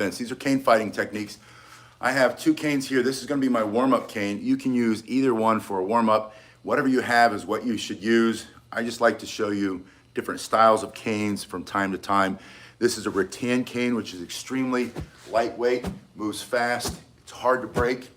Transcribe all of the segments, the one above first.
self-defense. These are cane fighting techniques. I have two canes here. This is going to be my warm-up cane. You can use either one for a warm-up. Whatever you have is what you should use. I just like to show you different styles of canes from time to time. This is a rattan cane, which is extremely lightweight, moves fast, it's hard to break.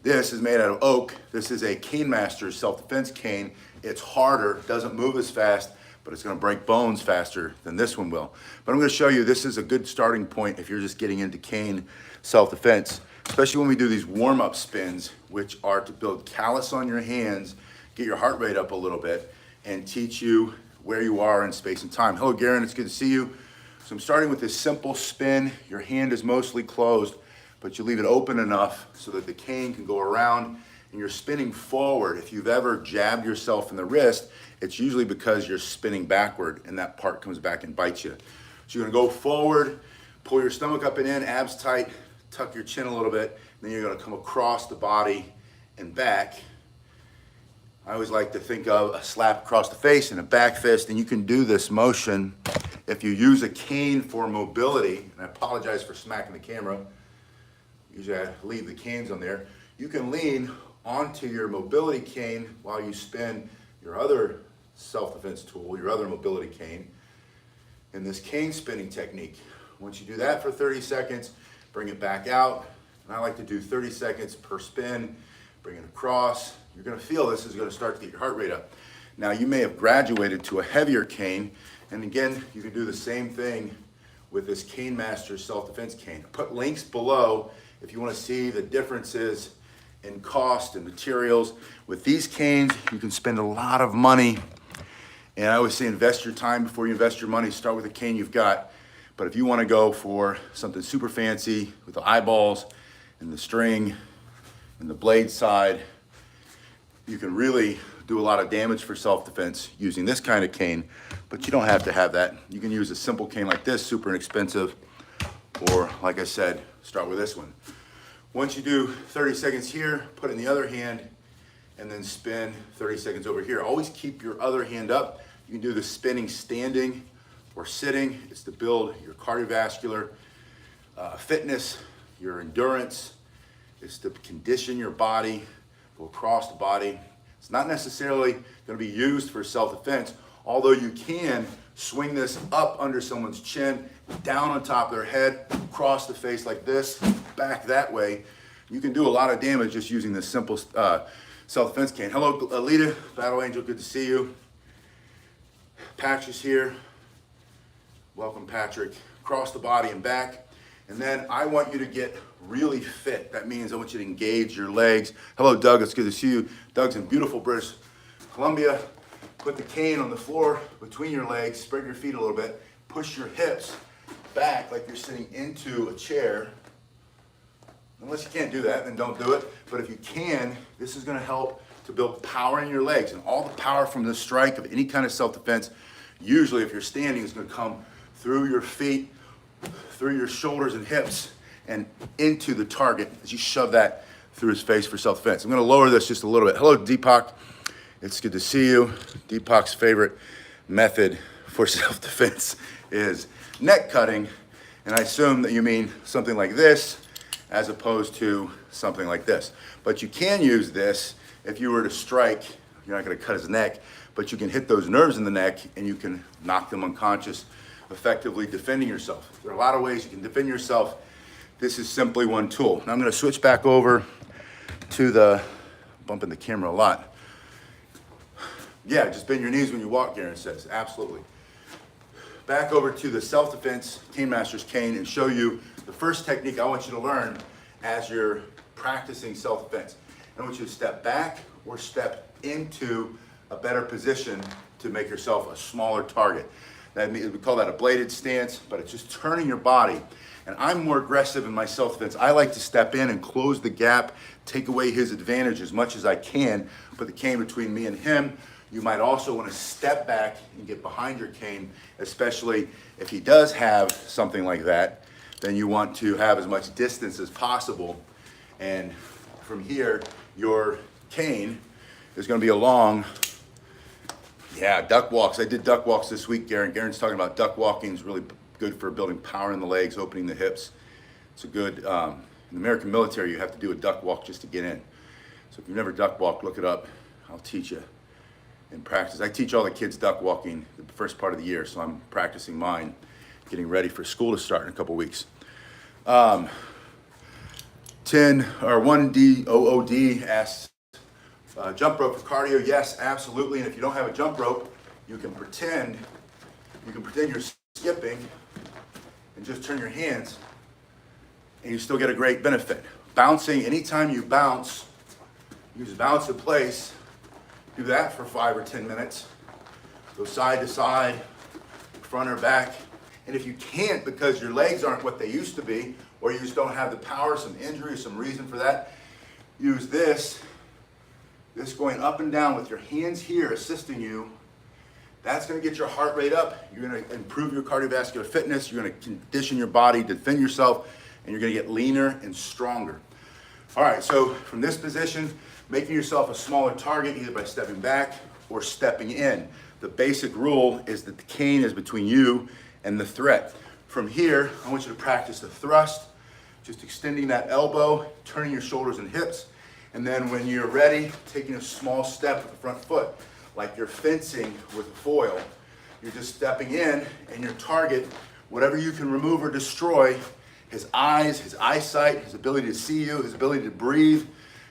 This is made out of oak. This is a Cane Masters self-defense cane. It's harder, doesn't move as fast, but it's gonna break bones faster than this one will. But I'm gonna show you, this is a good starting point if you're just getting into cane self-defense, especially when we do these warm-up spins, which are to build callus on your hands, get your heart rate up a little bit, and teach you where you are in space and time. Hello, Garen, it's good to see you. So I'm starting with this simple spin. Your hand is mostly closed, but you leave it open enough so that the cane can go around and you're spinning forward. If you've ever jabbed yourself in the wrist, it's usually because you're spinning backward and that part comes back and bites you. So you're gonna go forward, pull your stomach up and in, abs tight, tuck your chin a little bit, then you're gonna come across the body and back. I always like to think of a slap across the face and a back fist, and you can do this motion if you use a cane for mobility, and I apologize for smacking the camera. Usually I leave the canes on there. You can lean onto your mobility cane while you spin your other self-defense tool, your other mobility cane, in this cane spinning technique. Once you do that for 30 seconds, bring it back out. And I like to do 30 seconds per spin, bring it across. You're gonna feel this is gonna start to get your heart rate up. Now you may have graduated to a heavier cane, and again, you can do the same thing with this Cane Masters self-defense cane. Put links below if you wanna see the differences in cost and materials. With these canes, you can spend a lot of money. And I always say invest your time before you invest your money. Start with a cane you've got. But if you wanna go for something super fancy with the eyeballs and the string and the blade side, you can really do a lot of damage for self-defense using this kind of cane, but you don't have to have that. You can use a simple cane like this, super inexpensive, or like I said, start with this one. Once you do 30 seconds here, put it in the other hand, and then spin 30 seconds over here. Always keep your other hand up. You can do the spinning standing or sitting. It's to build your cardiovascular fitness, your endurance. It's to condition your body, go across the body. It's not necessarily going to be used for self-defense, although you can swing this up under someone's chin, down on top of their head, across the face like this, back that way. You can do a lot of damage just using this simple self-defense cane. Hello, Alita, Battle Angel, good to see you. Patrick's here. Welcome, Patrick. Across the body and back. And then I want you to get really fit. That means I want you to engage your legs. Hello, Doug, it's good to see you. Doug's in beautiful British Columbia. Put the cane on the floor between your legs, spread your feet a little bit, push your hips back like you're sitting into a chair. Unless you can't do that, then don't do it. But if you can, this is gonna help to build power in your legs. And all the power from the strike of any kind of self-defense, usually if you're standing, is gonna come through your feet, through your shoulders and hips, and into the target as you shove that through his face for self-defense. I'm gonna lower this just a little bit. Hello, Deepak. It's good to see you. Deepak's favorite method for self-defense is neck cutting, and I assume that you mean something like this as opposed to something like this. But you can use this if you were to strike. You're not gonna cut his neck, but you can hit those nerves in the neck and you can knock them unconscious, effectively defending yourself. There are a lot of ways you can defend yourself. This is simply one tool. Now I'm gonna switch back over to the, bumping the camera a lot. Yeah, just bend your knees when you walk, Garen says, absolutely. Back over to the self-defense Cane Masters cane and show you the first technique I want you to learn as you're practicing self-defense. I want you to step back or step into a better position to make yourself a smaller target. We call that a bladed stance, but it's just turning your body. And I'm more aggressive in my self-defense. I like to step in and close the gap, take away his advantage as much as I can, put the cane between me and him. You might also want to step back and get behind your cane, especially if he does have something like that. Then you want to have as much distance as possible. And from here, your cane is going to be along. Yeah, duck walks. I did duck walks this week, Garen. Garen's talking about duck walking is really good for building power in the legs, opening the hips. It's a good, in the American military, you have to do a duck walk just to get in. So if you've never duck walked, look it up. I'll teach you in practice. I teach all the kids duck walking the first part of the year, so I'm practicing mine, getting ready for school to start in a couple weeks. 1DOOD asks, jump rope for cardio? Yes, absolutely. And if you don't have a jump rope, you can pretend you're skipping and just turn your hands, and you still get a great benefit. Bouncing, anytime you bounce, use bounce in place. Do that for 5 or 10 minutes. Go side to side, front or back. And if you can't because your legs aren't what they used to be, or you just don't have the power, some injury, some reason for that, use this going up and down with your hands here assisting you. That's going to get your heart rate up. You're going to improve your cardiovascular fitness. You're going to condition your body to defend yourself, and you're going to get leaner and stronger. All right, so from this position, making yourself a smaller target either by stepping back or stepping in. The basic rule is that the cane is between you and the threat. From here, I want you to practice the thrust, just extending that elbow, turning your shoulders and hips, and then when you're ready, taking a small step with the front foot, like you're fencing with a foil. You're just stepping in, and your target, whatever you can remove or destroy, his eyes, his eyesight, his ability to see you, his ability to breathe,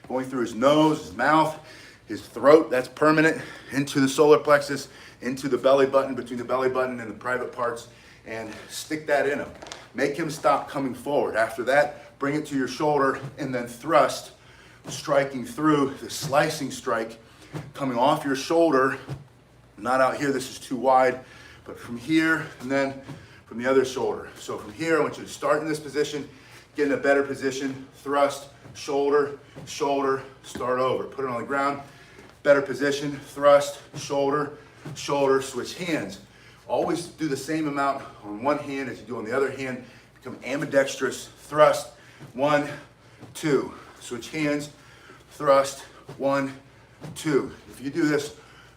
going through his nose, his mouth, his throat, that's permanent, into the solar plexus, into the belly button, between the belly button and the private parts, and stick that in him. Make him stop coming forward. After that, bring it to your shoulder, and then thrust, striking through, the slicing strike, coming off your shoulder, not out here, this is too wide, but from here, and then from the other shoulder. So from here, I want you to start in this position, get in a better position, thrust, shoulder, shoulder, start over. Put it on the ground, better position, thrust, shoulder, shoulder, switch hands. Always do the same amount on one hand as you do on the other hand. Become ambidextrous, thrust, 1, 2. Switch hands, thrust, 1, 2. If you do this,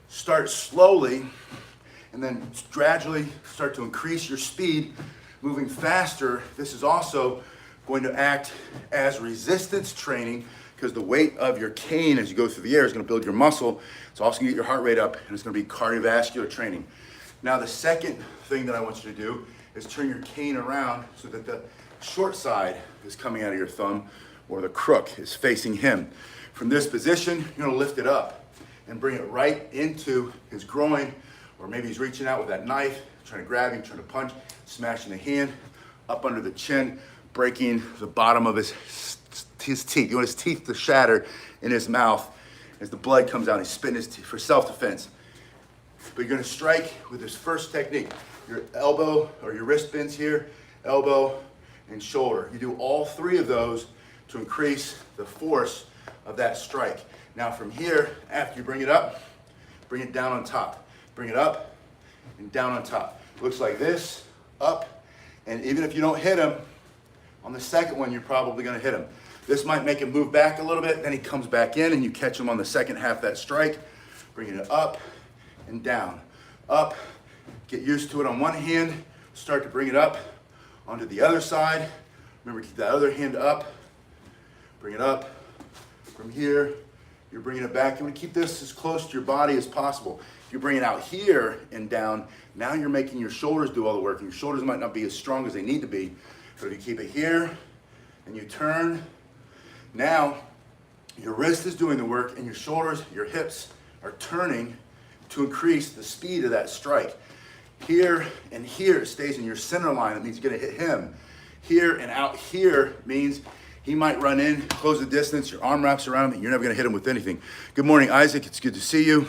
start slowly, and then gradually start to increase your speed, moving faster. This is also going to act as resistance training because the weight of your cane as you go through the air is going to build your muscle. It's also going to get your heart rate up, and it's going to be cardiovascular training. Now the second thing that I want you to do is turn your cane around so that the short side is coming out of your thumb, or the crook is facing him. From this position, you're going to lift it up and bring it right into his groin, or maybe he's reaching out with that knife, trying to grab him, trying to punch, smashing the hand up under the chin, breaking the bottom of his teeth. You want his teeth to shatter in his mouth as the blood comes out. He's spitting his teeth for self-defense. But you're going to strike with this first technique. Your elbow or your wrist bends here, elbow and shoulder. You do all three of those to increase the force of that strike. Now from here, after you bring it up, bring it down on top. Bring it up and down on top. Looks like this, up, and even if you don't hit him, on the second one, you're probably going to hit him. This might make him move back a little bit, then he comes back in and you catch him on the second half of that strike, bringing it up and down. Up, get used to it on one hand, start to bring it up onto the other side. Remember, keep that other hand up, bring it up. From here, you're bringing it back. You want to keep this as close to your body as possible. If you bring it out here and down, now you're making your shoulders do all the work, and your shoulders might not be as strong as they need to be. So if you keep it here and you turn, now your wrist is doing the work and your shoulders, your hips are turning to increase the speed of that strike. Here and here it stays in your center line. It means you're going to hit him. Here and out here means he might run in, close the distance, your arm wraps around him, and you're never going to hit him with anything. Good morning, Isaac. It's good to see you.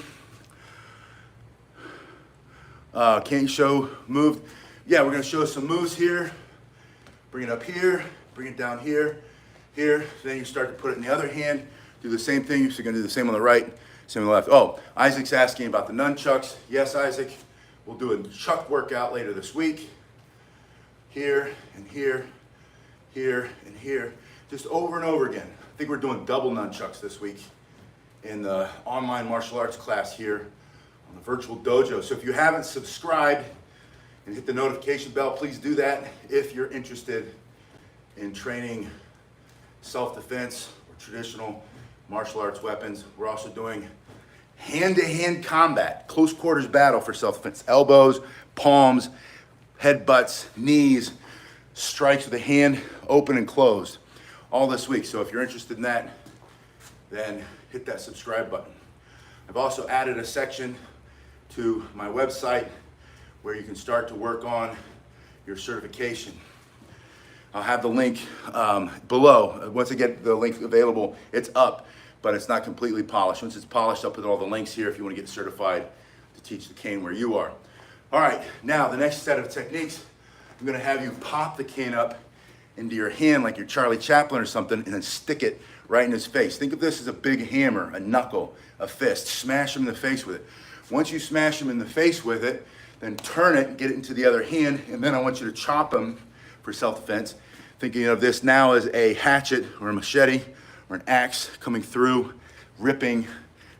Can't you show move? Yeah, we're going to show some moves here. Bring it up here, bring it down here, here. Then you start to put it in the other hand. Do the same thing. So you're going to do the same on the right, same on the left. Oh, Isaac's asking about the nunchucks. Yes, Isaac. We'll do a chuck workout later this week. Here and here, here and here. Just over and over again. I think we're doing double nunchucks this week in the online martial arts class here on the virtual dojo. So if you haven't subscribed, and hit the notification bell. Please do that if you're interested in training self-defense or traditional martial arts weapons. We're also doing hand-to-hand combat, close quarters battle for self-defense. Elbows, palms, headbutts, knees, strikes with the hand open and closed, all this week. So if you're interested in that, then hit that subscribe button. I've also added a section to my website where you can start to work on your certification. I'll have the link below. Once I get the link available, it's up, but it's not completely polished. Once it's polished, I'll put all the links here if you want to get certified to teach the cane where you are. All right, now the next set of techniques, I'm gonna have you pop the cane up into your hand like you're Charlie Chaplin or something, and then stick it right in his face. Think of this as a big hammer, a knuckle, a fist. Smash him in the face with it. Once you smash him in the face with it, then turn it, get it into the other hand, and then I want you to chop him for self-defense. Thinking of this now as a hatchet or a machete or an axe coming through, ripping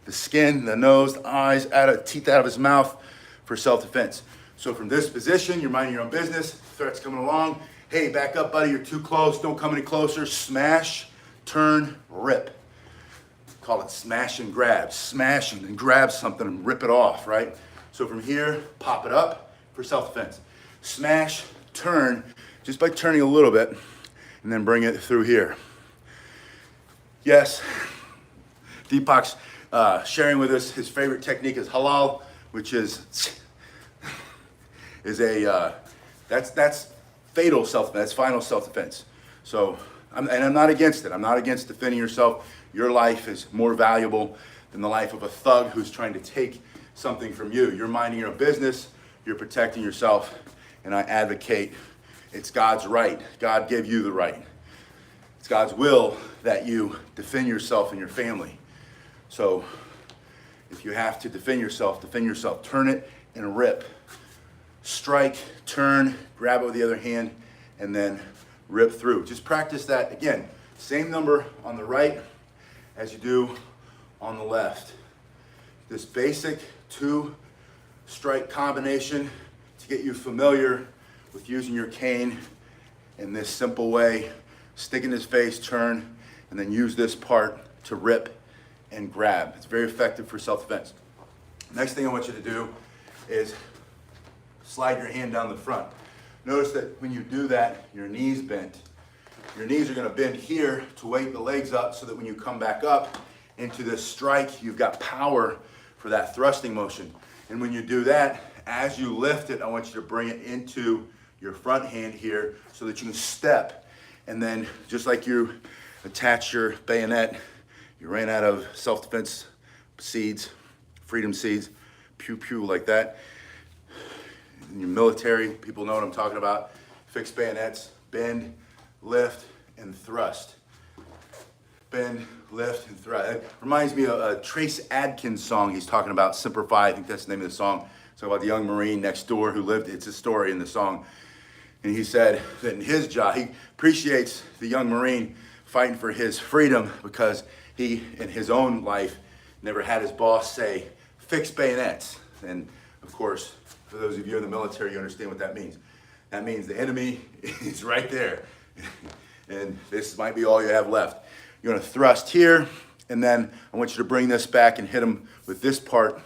the skin, the nose, the eyes, teeth out of his mouth for self-defense. So from this position, you're minding your own business, threat's coming along. Hey, back up, buddy, you're too close, don't come any closer. Smash, turn, rip. Call it smash and grab. Smash and grab something and rip it off, right? So from here, pop it up for self-defense. Smash, turn, just by turning a little bit, and then bring it through here. Yes, Deepak's sharing with us his favorite technique is halal, which is that's fatal self-defense, that's final self-defense. So, I'm not against it. I'm not against defending yourself. Your life is more valuable than the life of a thug who's trying to take something from you. You're minding your own business, you're protecting yourself, and I advocate it's God's right. God gave you the right. It's God's will that you defend yourself and your family. So if you have to defend yourself, turn it and rip. Strike, turn, grab it with the other hand, and then rip through. Just practice that again. Same number on the right as you do on the left. This basic 2-strike combination to get you familiar with using your cane in this simple way. Stick in his face, turn, and then use this part to rip and grab. It's very effective for self-defense. Next thing I want you to do is slide your hand down the front. Notice that when you do that, your knees bent. Your knees are gonna bend here to weight the legs up so that when you come back up into this strike, you've got power for that thrusting motion. And when you do that, as you lift it, I want you to bring it into your front hand here so that you can step. And then just like you attach your bayonet, you ran out of self-defense seeds, freedom seeds, pew pew like that. In your military, people know what I'm talking about. Fixed bayonets, bend, lift, and thrust. Bend, lift, and thrust. It reminds me of a Trace Adkins song he's talking about, Semper Fi, I think that's the name of the song. It's about the young Marine next door who lived, it's a story in the song. And he said that in his job, he appreciates the young Marine fighting for his freedom because he, in his own life, never had his boss say, fix bayonets. And of course, for those of you in the military, you understand what that means. That means the enemy is right there. And this might be all you have left. You're gonna thrust here, and then I want you to bring this back and hit him with this part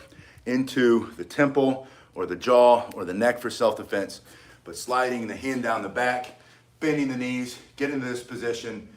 into the temple or the jaw or the neck for self-defense. But sliding the hand down the back, bending the knees, get into this position,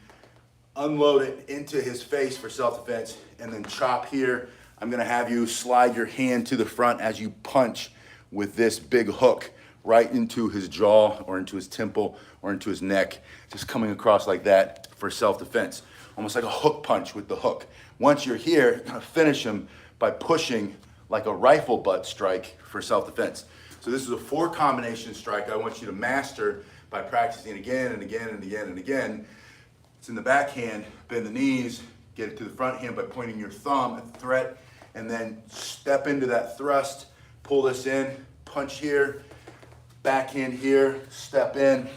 unload it into his face for self-defense, and then chop here. I'm gonna have you slide your hand to the front as you punch with this big hook right into his jaw or into his temple or into his neck, just coming across like that for self-defense. Almost like a hook punch with the hook. Once you're here, you're gonna finish him by pushing like a rifle butt strike for self-defense. So this is a 4-combination strike I want you to master by practicing again and again and again and again. It's in the backhand, bend the knees, get it to the front hand by pointing your thumb at the threat, and then step into that thrust, pull this in, punch here, backhand here, step in,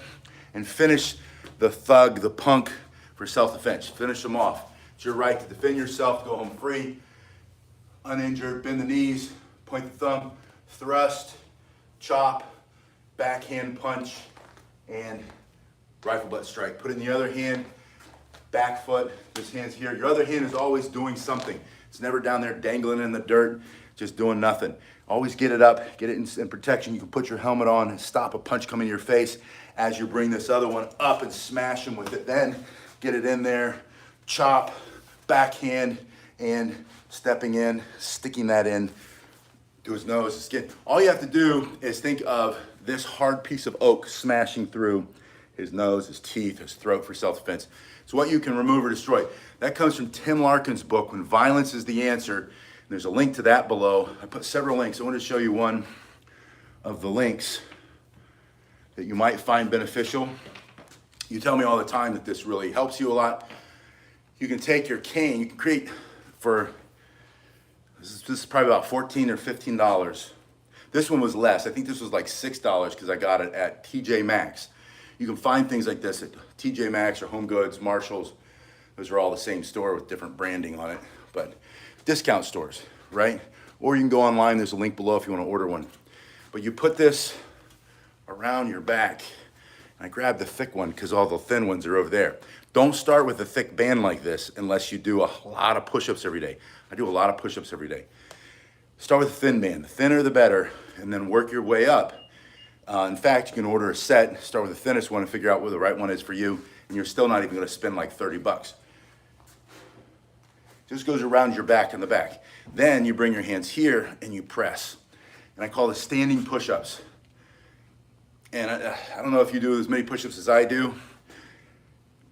and finish the thug, the punk for self-defense. Finish them off. It's your right to defend yourself, go home free, uninjured, bend the knees, point the thumb, thrust, chop, backhand punch, and rifle butt strike. Put it in the other hand, back foot, this hand's here. Your other hand is always doing something. It's never down there dangling in the dirt, just doing nothing. Always get it up, get it in protection. You can put your helmet on and stop a punch coming in your face as you bring this other one up and smash him with it. Then get it in there, chop, backhand, and stepping in, sticking that in to his nose, his skin. All you have to do is think of this hard piece of oak smashing through his nose, his teeth, his throat for self-defense. It's what you can remove or destroy. That comes from Tim Larkin's book, When Violence is the Answer. And there's a link to that below. I put several links. I want to show you one of the links that you might find beneficial. You tell me all the time that this really helps you a lot. You can take your cane, you can create for, this is probably about $14 or $15. This one was less. I think this was like $6 because I got it at TJ Maxx. You can find things like this at TJ Maxx or Home Goods, Marshalls. Those are all the same store with different branding on it, but discount stores, right? Or you can go online, there's a link below if you want to order one. But you put this around your back. I grabbed the thick one because all the thin ones are over there. Don't start with a thick band like this unless you do a lot of push-ups every day. I do a lot of push-ups every day. Start with a thin band. The thinner the better, and then work your way up. In fact, you can order a set, start with the thinnest one and figure out where the right one is for you, and you're still not even gonna spend like 30 bucks. Just goes around your back and the back. Then you bring your hands here and you press. And I call this standing push-ups. And I don't know if you do as many push-ups as I do.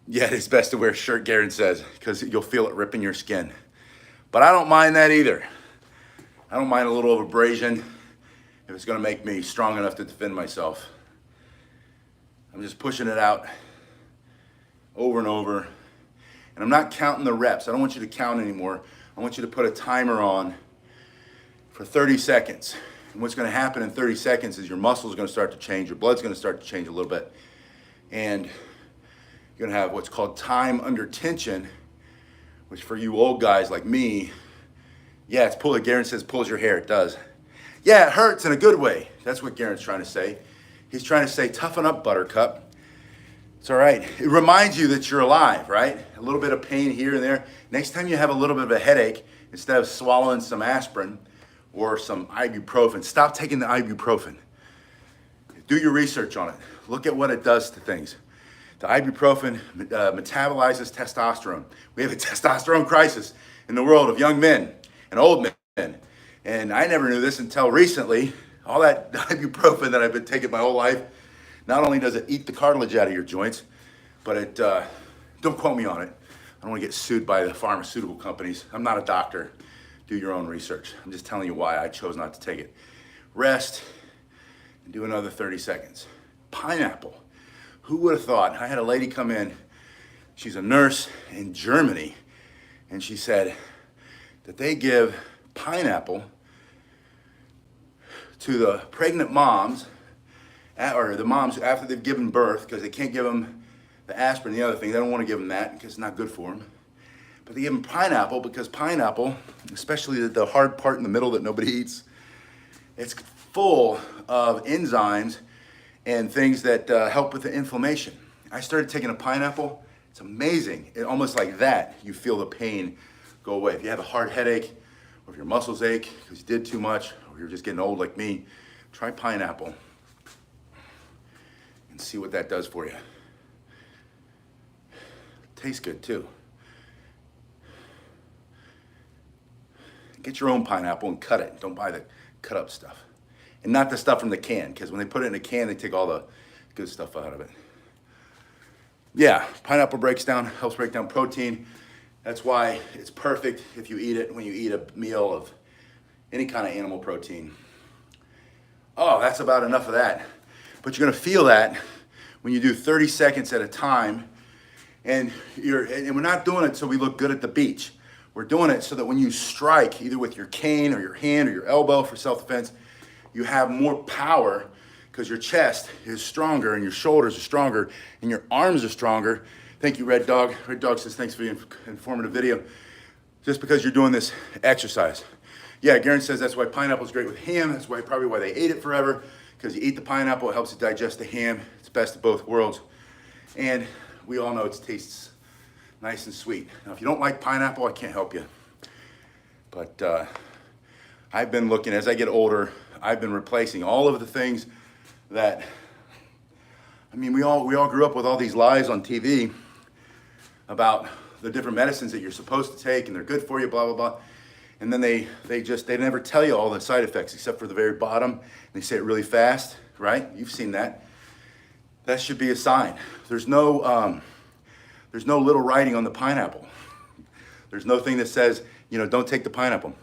Yeah, it's best to wear a shirt, Garen says, because you'll feel it ripping your skin. But I don't mind that either. I don't mind a little of abrasion if it's gonna make me strong enough to defend myself. I'm just pushing it out over and over. And I'm not counting the reps. I don't want you to count anymore. I want you to put a timer on for 30 seconds. And what's gonna happen in 30 seconds is your muscles are gonna start to change, your blood's gonna start to change a little bit. And you're gonna have what's called time under tension, which for you old guys like me, yeah, it's pull, Garen says pulls your hair, it does. Yeah, it hurts in a good way. That's what Garen's trying to say. He's trying to say, toughen up, Buttercup. It's all right. It reminds you that you're alive, right? A little bit of pain here and there. Next time you have a little bit of a headache, instead of swallowing some aspirin or some ibuprofen, stop taking the ibuprofen. Do your research on it. Look at what it does to things. The ibuprofen metabolizes testosterone. We have a testosterone crisis in the world of young men and old men. And I never knew this until recently. All that ibuprofen that I've been taking my whole life, not only does it eat the cartilage out of your joints, but it, don't quote me on it. I don't want to get sued by the pharmaceutical companies. I'm not a doctor. Do your own research. I'm just telling you why I chose not to take it. Rest and do another 30 seconds. Pineapple. Who would have thought? I had a lady come in. She's a nurse in Germany. And she said that they give pineapple to the pregnant moms, or the moms after they've given birth, because they can't give them the aspirin and the other thing. They don't want to give them that because it's not good for them. But they give them pineapple because pineapple, especially the hard part in the middle that nobody eats, it's full of enzymes and things that help with the inflammation. I started taking a pineapple. It's amazing. It, almost like that, you feel the pain go away. If you have a hard headache, or if your muscles ache because you did too much, or you're just getting old like me, try pineapple and see what that does for you. Tastes good too. Get your own pineapple and cut it. Don't buy the cut up stuff. And not the stuff from the can, because when they put it in a can, they take all the good stuff out of it. Yeah, pineapple helps break down protein. That's why it's perfect if you eat it when you eat a meal of any kind of animal protein. Oh, that's about enough of that. But you're gonna feel that when you do 30 seconds at a time, and we're not doing it so we look good at the beach. We're doing it so that when you strike, either with your cane or your hand or your elbow for self-defense, you have more power because your chest is stronger and your shoulders are stronger and your arms are stronger. Thank you, Red Dog. Red Dog says, thanks for the informative video. Just because you're doing this exercise. Yeah, Garen says that's why pineapple's great with ham. That's probably why they ate it forever, because you eat the pineapple, it helps you digest the ham. It's best of both worlds. And we all know it tastes nice and sweet. Now, if you don't like pineapple, I can't help you. But I've been looking, as I get older, I've been replacing all of the things that, I mean, we all grew up with all these lies on TV about the different medicines that you're supposed to take and they're good for you, blah, blah, blah. And then they never tell you all the side effects except for the very bottom. They say it really fast, right? You've seen that. That should be a sign. There's no little writing on the pineapple. There's no thing that says, you know, don't take the pineapple.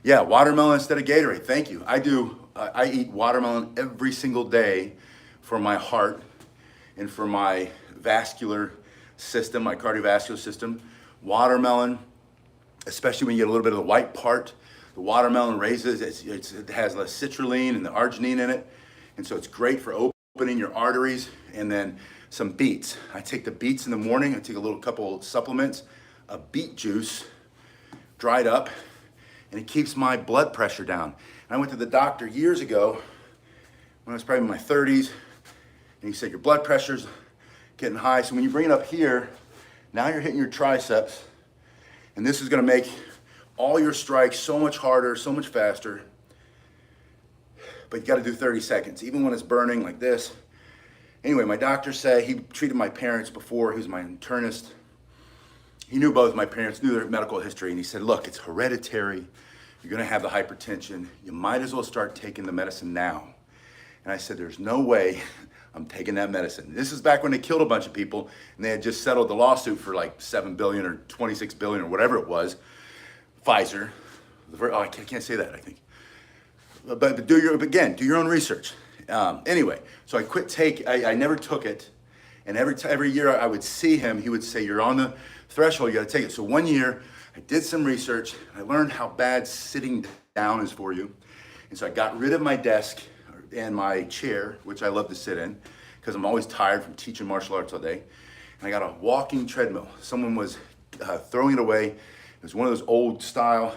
Yeah, watermelon instead of Gatorade. Thank you. I eat watermelon every single day for my heart and for my vascular system, my cardiovascular system. Watermelon, especially when you get a little bit of the white part, the watermelon raises, it has the citrulline and the arginine in it. And so it's great for opening your arteries. And then some beets. I take the beets in the morning. I take a little couple supplements, a beet juice, dried up, and it keeps my blood pressure down. And I went to the doctor years ago, when I was probably in my 30s, and he said, your blood pressure's getting high. So when you bring it up here, now you're hitting your triceps, and this is gonna make all your strikes so much harder, so much faster. But you gotta do 30 seconds, even when it's burning like this. Anyway, my doctor said, he treated my parents before, he was my internist. He knew both my parents, knew their medical history, and he said, look, it's hereditary. You're gonna have the hypertension. You might as well start taking the medicine now. And I said, there's no way I'm taking that medicine. This is back when they killed a bunch of people, and they had just settled the lawsuit for like 7 billion or 26 billion or whatever it was. Pfizer, I can't say that, I think. But do your own research. Anyway, so I never took it. And every year I would see him, he would say, you're on the threshold, you gotta take it. So one year I did some research, I learned how bad sitting down is for you. And so I got rid of my desk and my chair, which I love to sit in, because I'm always tired from teaching martial arts all day. And I got a walking treadmill. Someone was throwing it away. It was one of those old style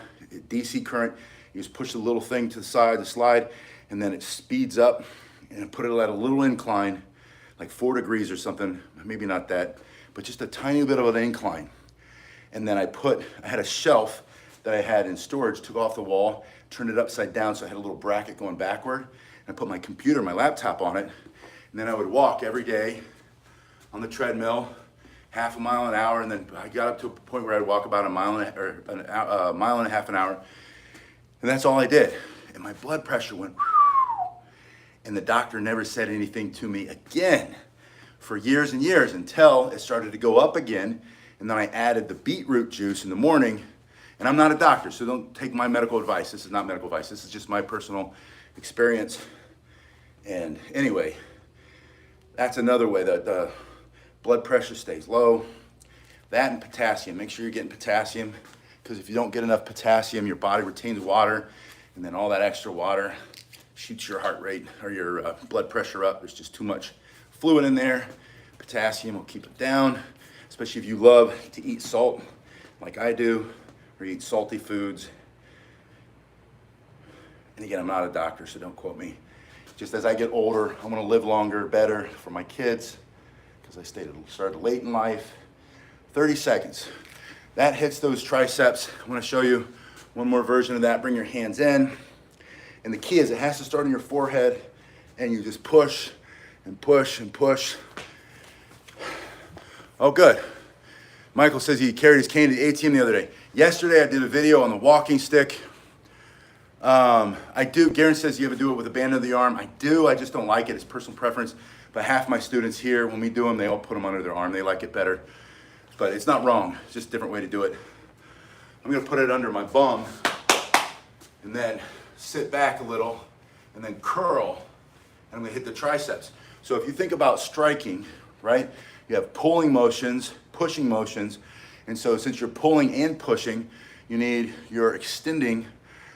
DC current. You just push the little thing to the side, the slide, and then it speeds up and I put it at a little incline, like 4 degrees or something, maybe not that, but just a tiny bit of an incline. And then I had a shelf that I had in storage, took off the wall, turned it upside down so I had a little bracket going backward, and I put my computer, my laptop on it, and then I would walk every day on the treadmill, half a mile an hour, and then I got up to a point where I'd walk about a mile and a half an hour, and that's all I did. And my blood pressure went, and the doctor never said anything to me again for years and years until it started to go up again. And then I added the beetroot juice in the morning. And I'm not a doctor, so don't take my medical advice. This is not medical advice. This is just my personal experience. And anyway, that's another way that the blood pressure stays low. That and potassium. Make sure you're getting potassium, because if you don't get enough potassium, your body retains water, and then all that extra water shoots your heart rate or your blood pressure up. There's just too much fluid in there. Potassium will keep it down, especially if you love to eat salt like I do, or eat salty foods. And again, I'm not a doctor, so don't quote me. Just as I get older, I want to live longer, better for my kids, because I started late in life. 30 seconds. That hits those triceps. I want to show you one more version of that. Bring your hands in. And the key is it has to start on your forehead, and you just push and push and push. Oh, good. Michael says he carried his cane to the ATM the other day. Yesterday, I did a video on the walking stick. I do. Garen says you have to do it with a band under the arm. I do. I just don't like it. It's personal preference. But half my students here, when we do them, they all put them under their arm. They like it better. But it's not wrong. It's just a different way to do it. I'm going to put it under my bum and then sit back a little and then curl. And I'm going to hit the triceps. So if you think about striking, right, you have pulling motions, pushing motions. And so since you're pulling and pushing, you need your extending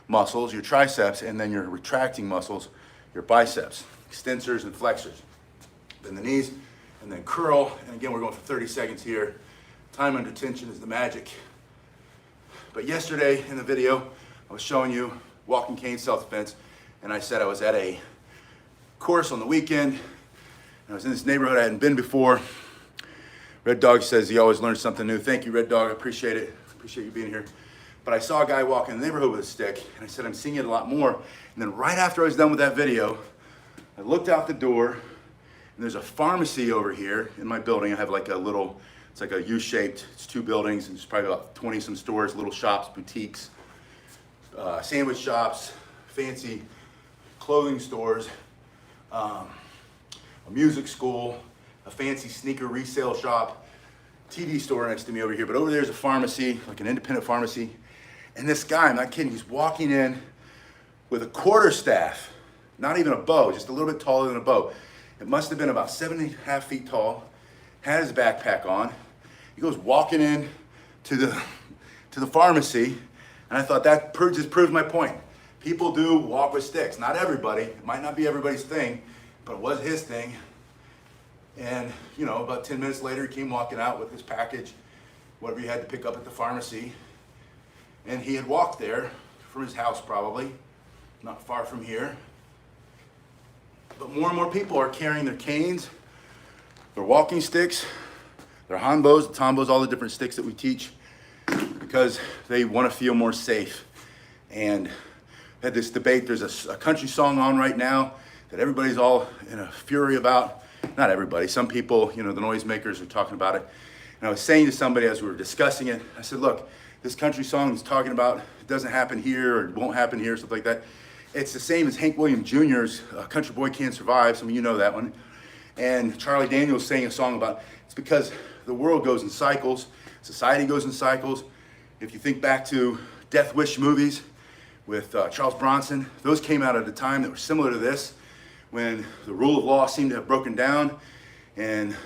muscles, your triceps, and then your retracting muscles, your biceps, extensors and flexors. Then the knees, and then curl. And again, we're going for 30 seconds here. Time under tension is the magic. But yesterday in the video, I was showing you walking cane self-defense, and I said I was at a course, on the weekend, I was in this neighborhood I hadn't been before. Red Dog says he always learns something new. Thank you, Red Dog. I appreciate it. Appreciate you being here. But I saw a guy walk in the neighborhood with a stick, and I said, I'm seeing it a lot more. And then right after I was done with that video, I looked out the door, and there's a pharmacy over here in my building. I have like a little, it's like a U-shaped, it's 2 buildings, and there's probably about 20 some stores, little shops, boutiques, sandwich shops, fancy clothing stores, a music school, a fancy sneaker resale shop, TV store next to me over here. But over there's a pharmacy, like an independent pharmacy. And this guy, I'm not kidding, he's walking in with a quarterstaff, not even a bow, just a little bit taller than a bow. It must have been about 7.5 feet tall, had his backpack on. He goes walking in to the pharmacy, and I thought that just proves my point. People do walk with sticks. Not everybody. It might not be everybody's thing, but it was his thing. And, you know, about 10 minutes later, he came walking out with his package, whatever he had to pick up at the pharmacy. And he had walked there from his house, probably, not far from here. But more and more people are carrying their canes, their walking sticks, their hanbos, tombos, all the different sticks that we teach, because they want to feel more safe. And had this debate, there's a country song on right now that everybody's all in a fury about. Not everybody, some people, you know, the noisemakers are talking about it. And I was saying to somebody as we were discussing it, I said, look, this country song is talking about it doesn't happen here or it won't happen here, stuff like that. It's the same as Hank Williams Jr.'s Country Boy Can't Survive. Some of you know that one. And Charlie Daniels sang a song about it's because the world goes in cycles, society goes in cycles. If you think back to Death Wish movies with Charles Bronson, those came out at a time that were similar to this, when the rule of law seemed to have broken down and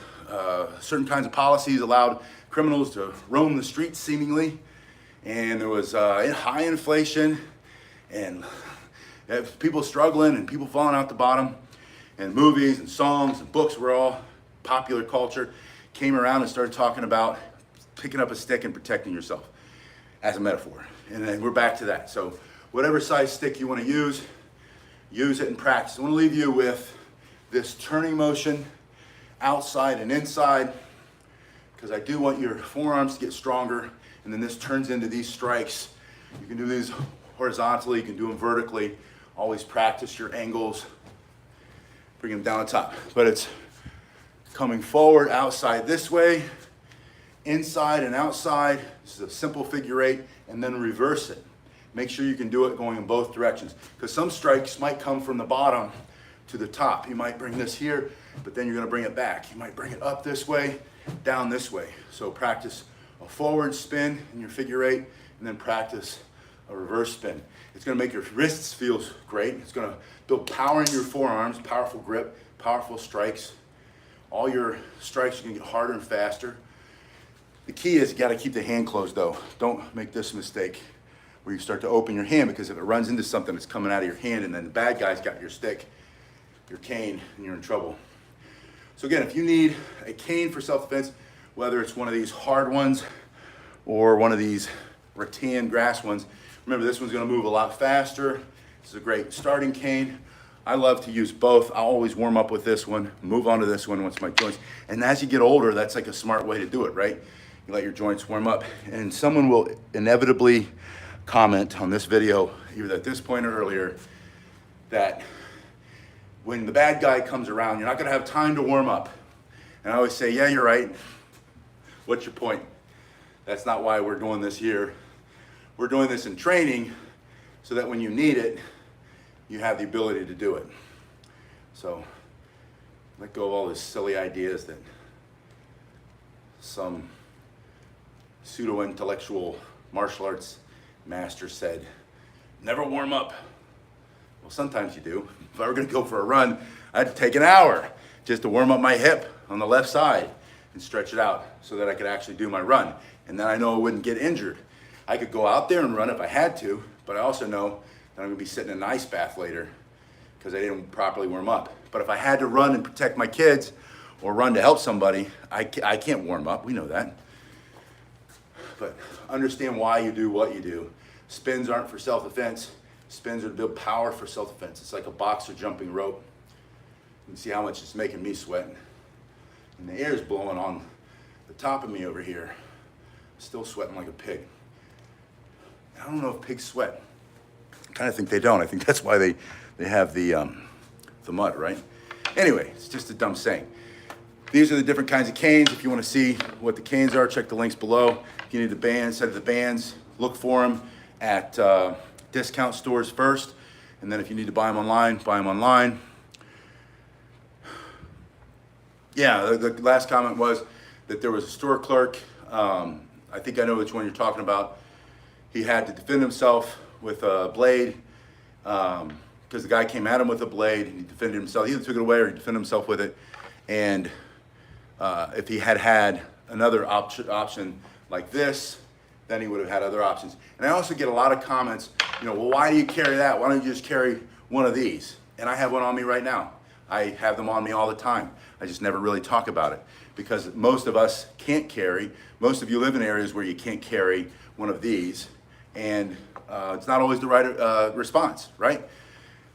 certain kinds of policies allowed criminals to roam the streets seemingly. And there was high inflation and people struggling and people falling out the bottom. And movies and songs and books were all popular culture. Came around and started talking about picking up a stick and protecting yourself as a metaphor. And then we're back to that. So whatever size stick you want to use it in practice. I want to leave you with this turning motion outside and inside, because I do want your forearms to get stronger. And then this turns into these strikes. You can do these horizontally, you can do them vertically. Always practice your angles. Bring them down on top. But it's coming forward, outside this way, inside and outside. This is a simple figure 8, and then reverse it. Make sure you can do it going in both directions, because some strikes might come from the bottom to the top. You might bring this here, but then you're going to bring it back. You might bring it up this way, down this way. So practice a forward spin in your figure 8, and then practice a reverse spin. It's going to make your wrists feel great. It's going to build power in your forearms, powerful grip, powerful strikes. All your strikes are going to get harder and faster. The key is you got to keep the hand closed, though. Don't make this mistake where you start to open your hand, because if it runs into something, it's coming out of your hand, and then the bad guy's got your stick, your cane, and you're in trouble. So again, if you need a cane for self-defense, whether it's one of these hard ones or one of these rattan grass ones, remember this one's gonna move a lot faster. This is a great starting cane. I love to use both. I always warm up with this one, move on to this one once my joints. And as you get older, that's like a smart way to do it, right? You let your joints warm up, and someone will inevitably comment on this video, either at this point or earlier, that when the bad guy comes around, you're not gonna have time to warm up. And I always say, yeah, you're right. What's your point? That's not why we're doing this here. We're doing this in training so that when you need it, you have the ability to do it. So let go of all these silly ideas that some pseudo-intellectual martial arts master said, never warm up. Well, sometimes you do. If I were gonna go for a run, I'd take an hour just to warm up my hip on the left side and stretch it out so that I could actually do my run. And then I know I wouldn't get injured. I could go out there and run if I had to, but I also know that I'm gonna be sitting in an ice bath later because I didn't properly warm up. But if I had to run and protect my kids or run to help somebody, I can't warm up, we know that. But understand why you do what you do. Spins aren't for self-defense. Spins are to build power for self-defense. It's like a boxer jumping rope. can see how much it's making me sweat. And the air's blowing on the top of me over here. Still sweating like a pig. I don't know if pigs sweat. I kind of think they don't. I think that's why they have the mud, right? Anyway, it's just a dumb saying. These are the different kinds of canes. If you want to see what the canes are, check the links below. If you need the bands, set of the bands, look for them at discount stores first. And then if you need to buy them online, buy them online. Yeah, the last comment was that there was a store clerk. I think I know which one you're talking about. He had to defend himself with a blade because the guy came at him with a blade and he defended himself. He either took it away or he defended himself with it. And if he had had another option like this, then he would have had other options. And I also get a lot of comments, well, why do you carry that? Why don't you just carry one of these? And I have one on me right now. I have them on me all the time. I just never really talk about it because most of us can't carry. Most of you live in areas where you can't carry one of these, and it's not always the right response, right?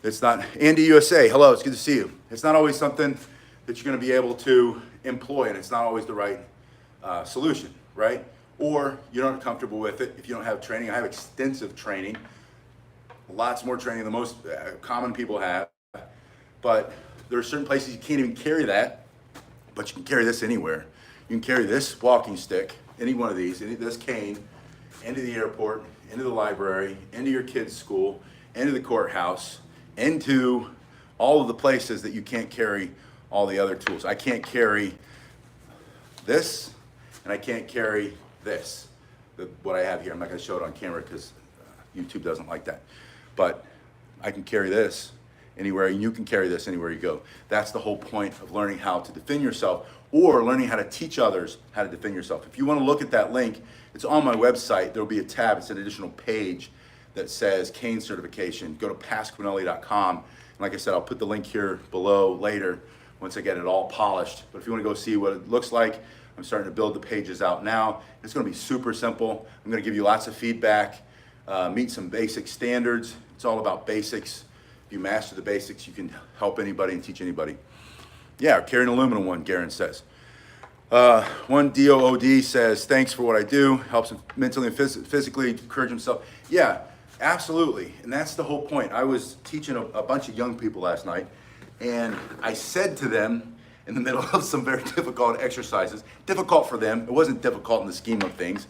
It's not. Andy USA, hello, it's good to see you. It's not always something that you're going to be able to employ, and it's not always the right solution, right? Or you're not comfortable with it if you don't have training. I have extensive training, lots more training than most common people have, but there are certain places you can't even carry that, but you can carry this anywhere. You can carry this walking stick, any one of these, this cane, into the airport, into the library, into your kid's school, into the courthouse, into all of the places that you can't carry all the other tools. I can't carry this, and I can't carry this, what I have here. I'm not going to show it on camera because YouTube doesn't like that. But I can carry this anywhere, and you can carry this anywhere you go. That's the whole point of learning how to defend yourself or learning how to teach others how to defend yourself. If you want to look at that link, it's on my website. There'll be a tab. It's an additional page that says cane certification. Go to pasquinelli.com. And like I said, I'll put the link here below later once I get it all polished. But if you want to go see what it looks like, I'm starting to build the pages out now. It's going to be super simple. I'm going to give you lots of feedback, meet some basic standards. It's all about basics. If you master the basics, you can help anybody and teach anybody. Yeah, carry an aluminum one, Garen says. One DOOD says, thanks for what I do. Helps him mentally and physically encourage himself. Yeah, absolutely. And that's the whole point. I was teaching a bunch of young people last night, and I said to them in the middle of some very difficult exercises, difficult for them. It wasn't difficult in the scheme of things.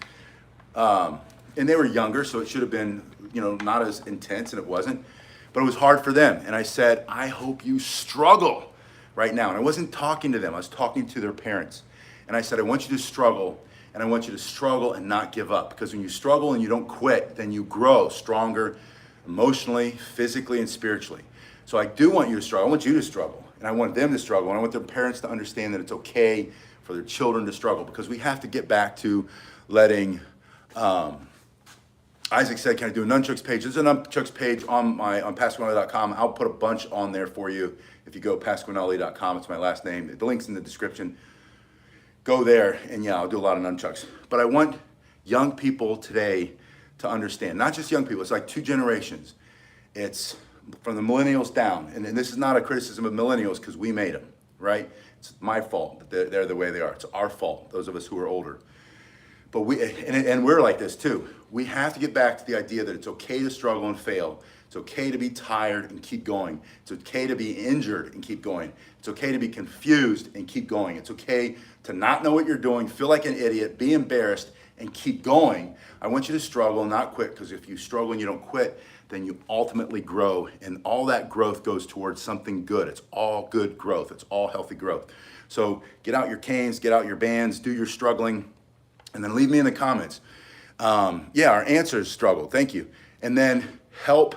And they were younger, so it should have been, not as intense, and it wasn't. But it was hard for them. And I said, I hope you struggle right now. And I wasn't talking to them. I was talking to their parents. And I said, I want you to struggle. And I want you to struggle and not give up. Because when you struggle and you don't quit, then you grow stronger emotionally, physically, and spiritually. So I do want you to struggle. I want you to struggle. And I want them to struggle. And I want their parents to understand that it's okay for their children to struggle. Because we have to get back to letting... Isaac said, can I do a nunchucks page? There's a nunchucks page on pasquinelli.com. I'll put a bunch on there for you. If you go pasquinelli.com, it's my last name. The link's in the description. Go there, and yeah, I'll do a lot of nunchucks. But I want young people today to understand, not just young people, it's like two generations. It's from the millennials down. And this is not a criticism of millennials because we made them, right? It's my fault that they're the way they are. It's our fault, those of us who are older. But we're like this too. We have to get back to the idea that it's okay to struggle and fail. It's okay to be tired and keep going. It's okay to be injured and keep going. It's okay to be confused and keep going. It's okay to not know what you're doing, feel like an idiot, be embarrassed, and keep going. I want you to struggle, not quit, because if you struggle and you don't quit, then you ultimately grow, and all that growth goes towards something good. It's all good growth. It's all healthy growth. So get out your canes, get out your bands, do your struggling, and then leave me in the comments. Yeah, our answer is struggle. Thank you. And then help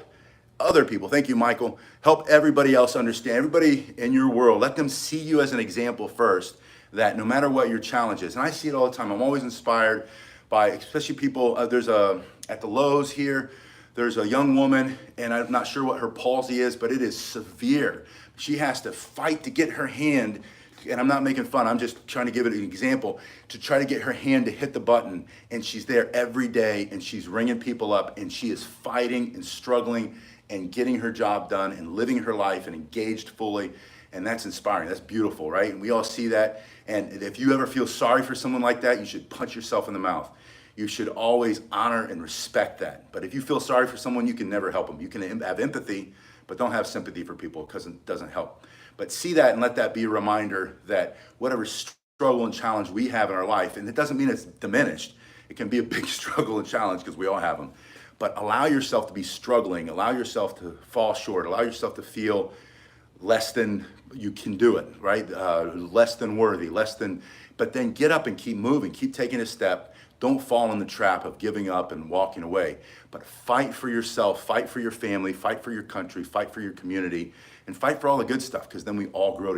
other people. Thank you, Michael. Help everybody else understand, everybody in your world. Let them see you as an example first, that no matter what your challenge is, and I see it all the time. I'm always inspired by, especially people, at the Lowe's here, there's a young woman, and I'm not sure what her palsy is, but it is severe. She has to fight to get her hand, and I'm not making fun, I'm just trying to give it an example, to try to get her hand to hit the button, and she's there every day, and she's ringing people up, and she is fighting and struggling and getting her job done and living her life and engaged fully. And that's inspiring. That's beautiful, right? And we all see that. And if you ever feel sorry for someone like that, you should punch yourself in the mouth. You should always honor and respect that. But if you feel sorry for someone, you can never help them. You can have empathy, but don't have sympathy for people because it doesn't help. But see that and let that be a reminder that whatever struggle and challenge we have in our life, and it doesn't mean it's diminished. It can be a big struggle and challenge because we all have them. But allow yourself to be struggling, allow yourself to fall short, allow yourself to feel less than you can do it, right? Less than worthy, but then get up and keep moving, keep taking a step. Don't fall in the trap of giving up and walking away, but fight for yourself, fight for your family, fight for your country, fight for your community, and fight for all the good stuff, because then we all grow together.